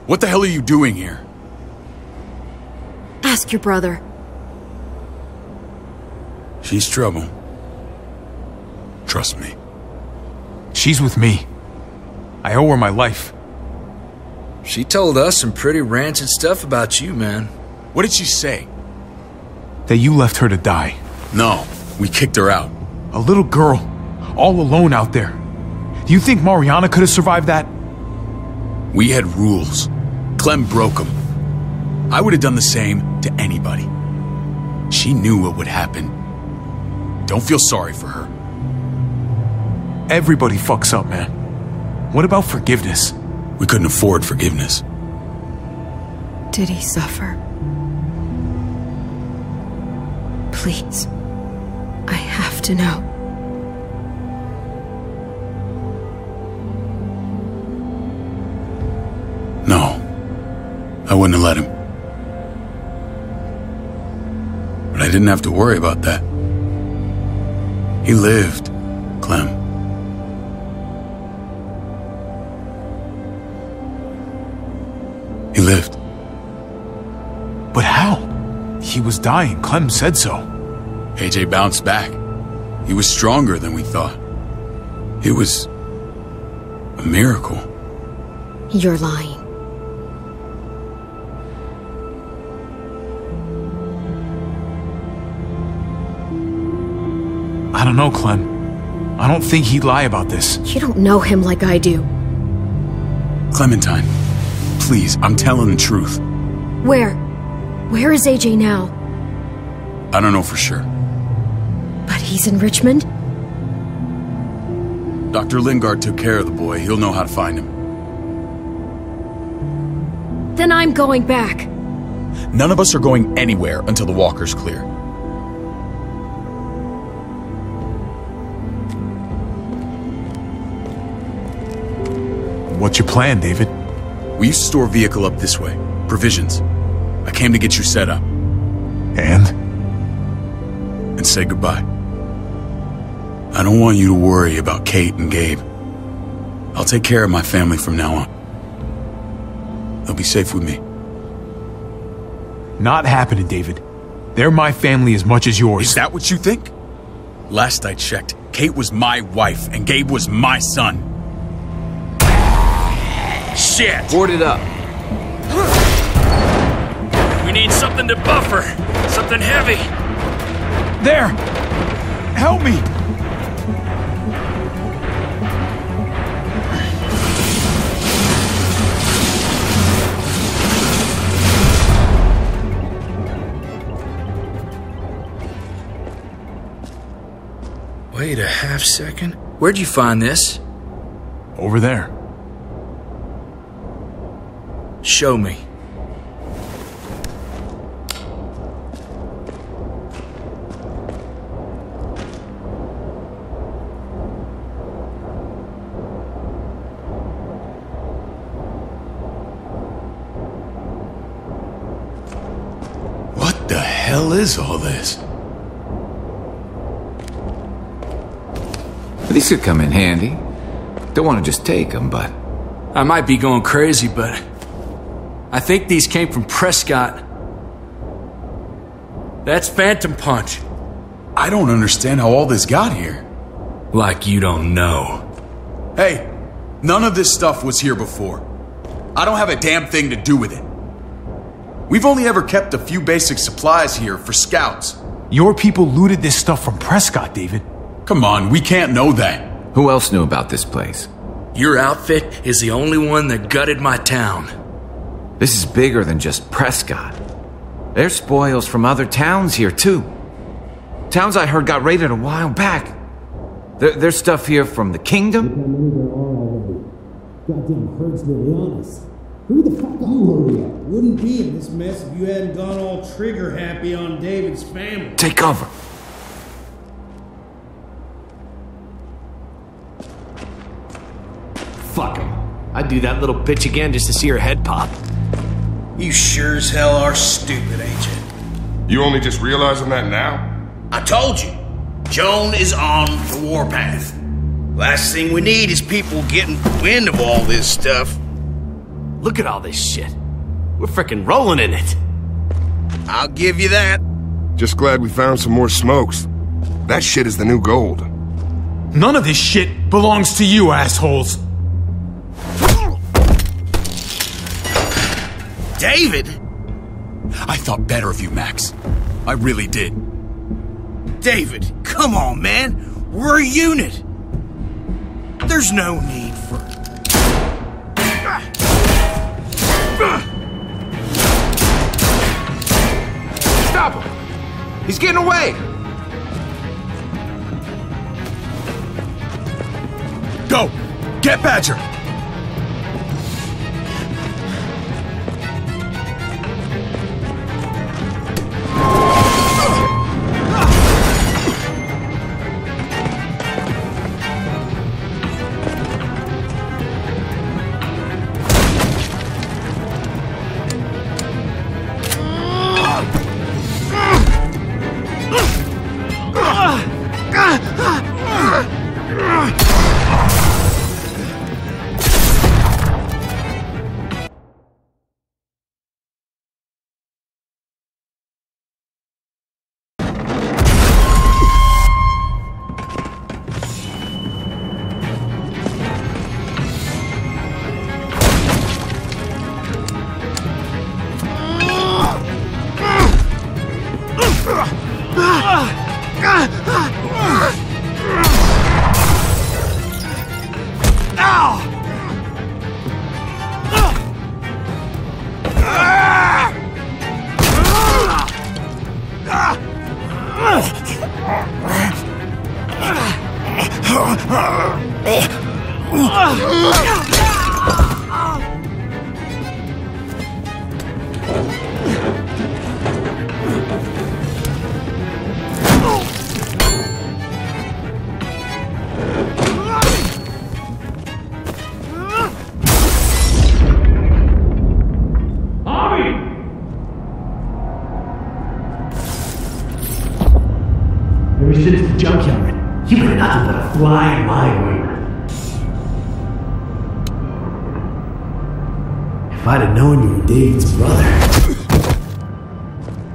What the hell are you doing here? Ask your brother. She's trouble. Trust me. She's with me. I owe her my life. She told us some pretty rancid stuff about you, man. What did she say? That you left her to die. No, we kicked her out. A little girl, all alone out there. Do you think Mariana could have survived that? We had rules. Clem broke them. I would have done the same to anybody. She knew what would happen. Don't feel sorry for her. Everybody fucks up, man. What about forgiveness? We couldn't afford forgiveness. Did he suffer? Please. I have to know. No. I wouldn't have let him. But I didn't have to worry about that. He lived, Clem. He lived. But how? He was dying. Clem said so. AJ bounced back. He was stronger than we thought. It was a miracle. You're lying. I don't know, Clem. I don't think he'd lie about this. You don't know him like I do. Clementine, please, I'm telling the truth. Where? Where is AJ now? I don't know for sure. But he's in Richmond? Dr. Lingard took care of the boy. He'll know how to find him. Then I'm going back. None of us are going anywhere until the walker's clear. What's your plan, David? We used to store a vehicle up this way. Provisions. I came to get you set up. And say goodbye. I don't want you to worry about Kate and Gabe. I'll take care of my family from now on. They'll be safe with me. Not happening, David. They're my family as much as yours. Is that what you think? Last I checked, Kate was my wife and Gabe was my son. Shit! Board it up. We need something to buffer. Something heavy. There! Help me! Wait a half second. Where'd you find this? Over there. Show me. What the hell is all this? These could come in handy. Don't want to just take them, but... I might be going crazy, but I think these came from Prescott. That's Phantom Punch. I don't understand how all this got here. Like you don't know. Hey, none of this stuff was here before. I don't have a damn thing to do with it. We've only ever kept a few basic supplies here for scouts. Your people looted this stuff from Prescott, David. Come on, we can't know that. Who else knew about this place? Your outfit is the only one that gutted my town. This is bigger than just Prescott. There's spoils from other towns here, too. Towns I heard got raided a while back. There's stuff here from the kingdom. Goddamn herd's really on us. Who the fuck you? Wouldn't be in this mess if you hadn't gone all trigger happy on David's family. Take cover. Fuck him. I'd do that little bitch again just to see her head pop. You sure as hell are stupid, ain't you? You only just realizing that now? I told you. Joan is on the warpath. Last thing we need is people getting wind of all this stuff. Look at all this shit. We're frickin' rolling in it. I'll give you that. Just glad we found some more smokes. That shit is the new gold. None of this shit belongs to you, assholes. David? I thought better of you, Max. I really did. David, come on, man. We're a unit. There's no need for... Stop him! He's getting away! Go! Get Badger! Ever since the junkyard, you've been nothing but a fly in my wing. If I'd have known you were David's brother,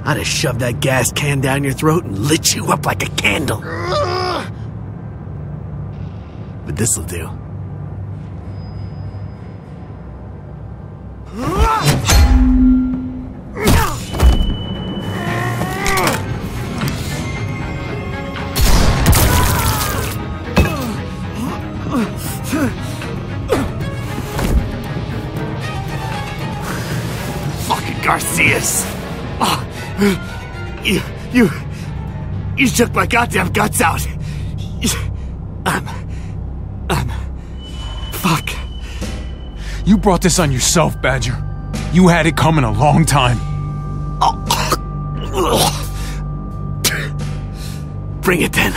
I'd have shoved that gas can down your throat and lit you up like a candle. But this'll do. Fucking Garcias! Oh, you took my goddamn guts out. Fuck. You brought this on yourself, Badger. You had it coming a long time. Bring it then.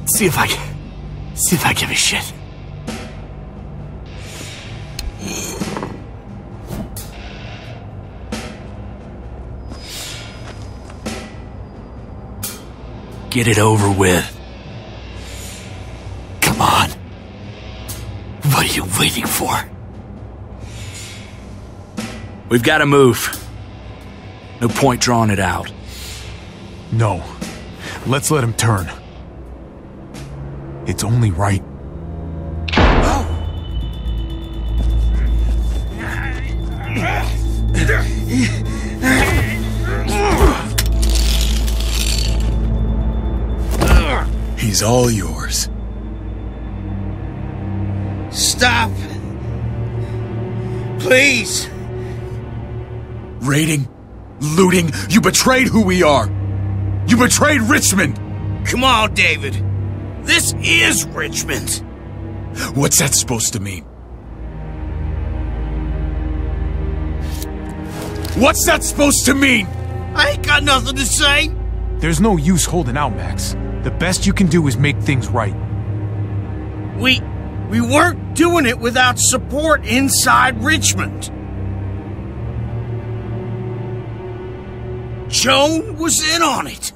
See if I give a shit. Get it over with. Come on. What are you waiting for? We've got to move. No point drawing it out. No. Let's let him turn. It's only right. He's all yours. Stop. Please. Raiding, looting, you betrayed who we are. You betrayed Richmond. Come on, David. This is Richmond. What's that supposed to mean? What's that supposed to mean? I ain't got nothing to say. There's no use holding out, Max. The best you can do is make things right. We weren't doing it without support inside Richmond. Joan was in on it.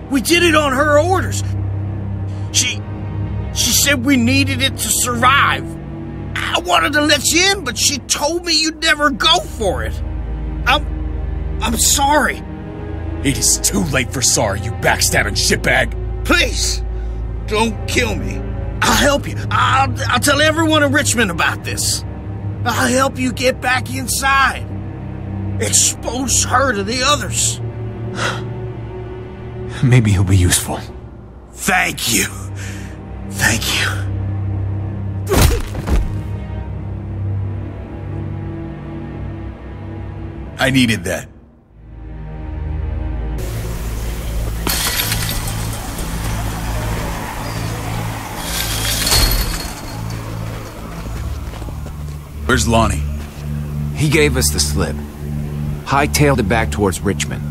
We did it on her orders. She said we needed it to survive. I wanted to let you in, but she told me you'd never go for it. I'm sorry. It is too late for sorry, you backstabbing shitbag. Please, don't kill me. I'll help you. I'll tell everyone in Richmond about this. I'll help you get back inside. Expose her to the others. Maybe he'll be useful. Thank you. Thank you. I needed that. Where's Lonnie? He gave us the slip. Hightailed it back towards Richmond.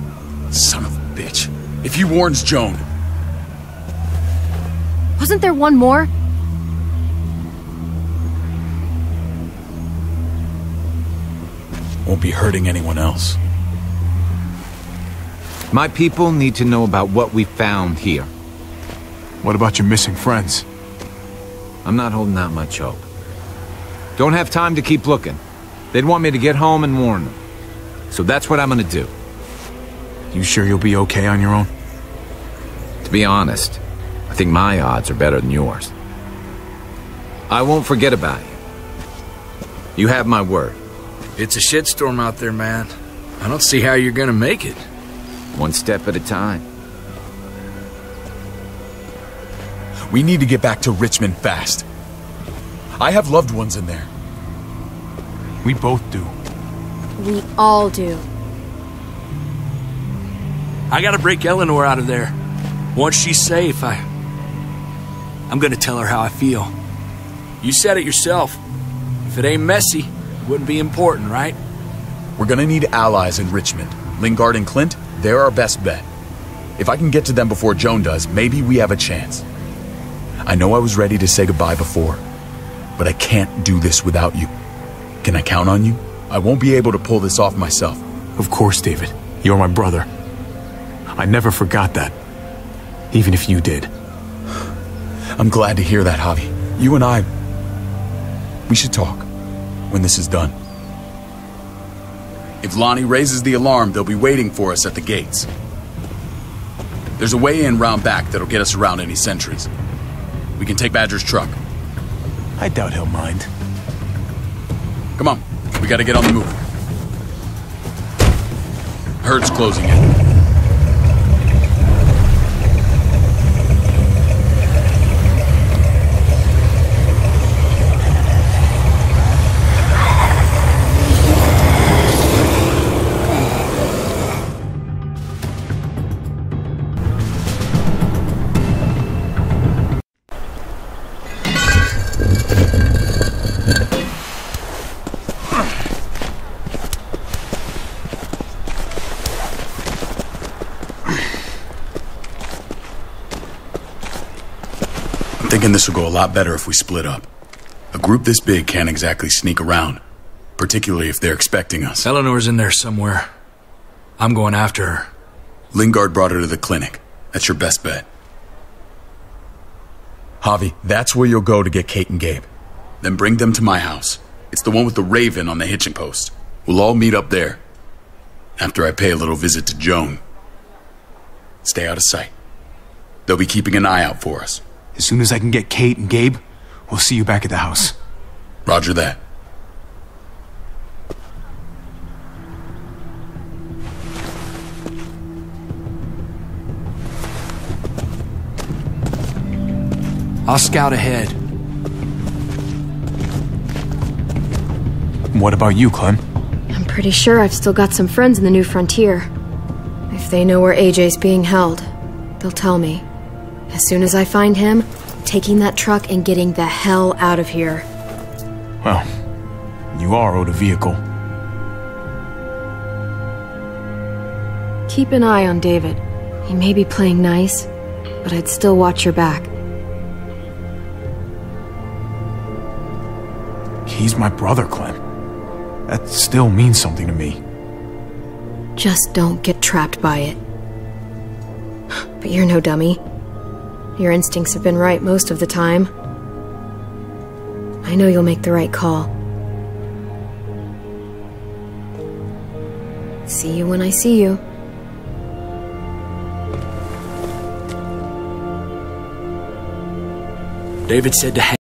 Son of a bitch. If he warns Joan... Wasn't there one more? Won't be hurting anyone else. My people need to know about what we found here. What about your missing friends? I'm not holding out much hope. Don't have time to keep looking. They'd want me to get home and warn them. So that's what I'm gonna do. You sure you'll be okay on your own? To be honest, I think my odds are better than yours. I won't forget about you. You have my word. It's a shitstorm out there, man. I don't see how you're gonna make it. One step at a time. We need to get back to Richmond fast. I have loved ones in there. We both do. We all do. I gotta break Eleanor out of there. Once she's safe, I'm gonna tell her how I feel. You said it yourself. If it ain't messy, it wouldn't be important, right? We're gonna need allies in Richmond. Lingard and Clint, they're our best bet. If I can get to them before Joan does, maybe we have a chance. I know I was ready to say goodbye before, but I can't do this without you. Can I count on you? I won't be able to pull this off myself. Of course, David. You're my brother. I never forgot that. Even if you did. I'm glad to hear that, Javi. You and I... we should talk when this is done. If Lonnie raises the alarm, they'll be waiting for us at the gates. There's a way in round back that'll get us around any sentries. We can take Badger's truck. I doubt he'll mind. Come on, we gotta get on the move. Herd's closing in. Thinking this will go a lot better if we split up. A group this big can't exactly sneak around, particularly if they're expecting us. Eleanor's in there somewhere. I'm going after her. Lingard brought her to the clinic. That's your best bet. Javi, that's where you'll go to get Kate and Gabe. Then bring them to my house. It's the one with the raven on the hitching post. We'll all meet up there, after I pay a little visit to Joan. Stay out of sight. They'll be keeping an eye out for us. As soon as I can get Kate and Gabe, we'll see you back at the house. Roger that. I'll scout ahead. What about you, Clem? I'm pretty sure I've still got some friends in the New Frontier. If they know where AJ's being held, they'll tell me. As soon as I find him, taking that truck and getting the hell out of here. Well, you are owed a vehicle. Keep an eye on David. He may be playing nice, but I'd still watch your back. He's my brother, Clem. That still means something to me. Just don't get trapped by it. But you're no dummy. Your instincts have been right most of the time. I know you'll make the right call. See you when I see you. David said to hang